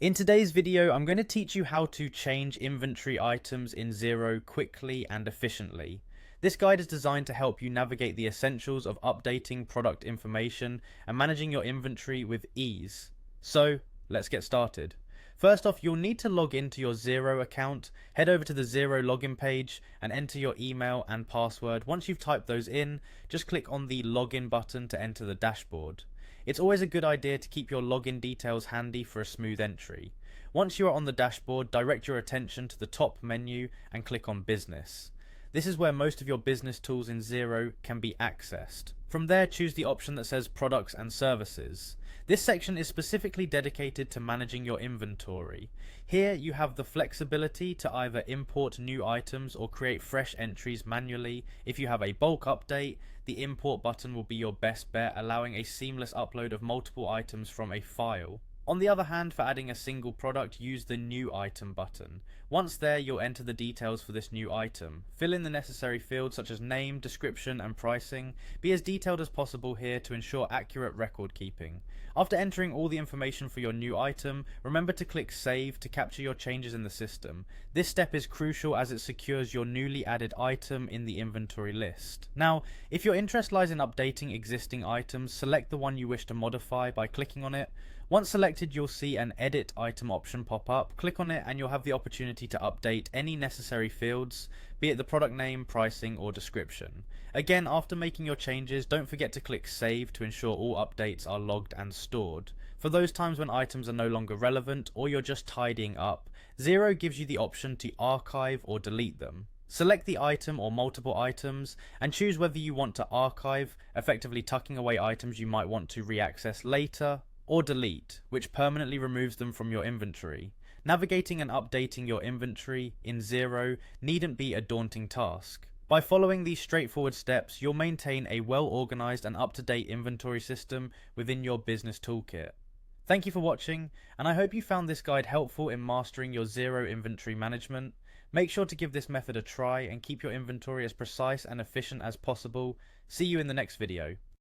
In today's video, I'm going to teach you how to change inventory items in Xero quickly and efficiently. This guide is designed to help you navigate the essentials of updating product information and managing your inventory with ease. So, let's get started. First off, you'll need to log into your Xero account, head over to the Xero login page and enter your email and password. Once you've typed those in, just click on the login button to enter the dashboard. It's always a good idea to keep your login details handy for a smooth entry. Once you are on the dashboard, direct your attention to the top menu and click on Business. This is where most of your business tools in Xero can be accessed. From there, choose the option that says Products and Services. This section is specifically dedicated to managing your inventory. Here you have the flexibility to either import new items or create fresh entries manually. If you have a bulk update, the import button will be your best bet, allowing a seamless upload of multiple items from a file. On the other hand, for adding a single product, use the New Item button. Once there, you'll enter the details for this new item. Fill in the necessary fields such as name, description, and pricing. Be as detailed as possible here to ensure accurate record keeping. After entering all the information for your new item, remember to click Save to capture your changes in the system. This step is crucial as it secures your newly added item in the inventory list. Now, if your interest lies in updating existing items, select the one you wish to modify by clicking on it. Once selected, you'll see an Edit Item option pop up. Click on it and you'll have the opportunity to update any necessary fields, be it the product name, pricing, or description. Again, after making your changes, don't forget to click Save to ensure all updates are logged and stored. For those times when items are no longer relevant or you're just tidying up, Xero gives you the option to archive or delete them. Select the item or multiple items and choose whether you want to archive, effectively tucking away items you might want to re-access later, or delete, which permanently removes them from your inventory. Navigating and updating your inventory in Xero needn't be a daunting task. By following these straightforward steps, you'll maintain a well-organized and up-to-date inventory system within your business toolkit. Thank you for watching, and I hope you found this guide helpful in mastering your Xero inventory management. Make sure to give this method a try and keep your inventory as precise and efficient as possible. See you in the next video.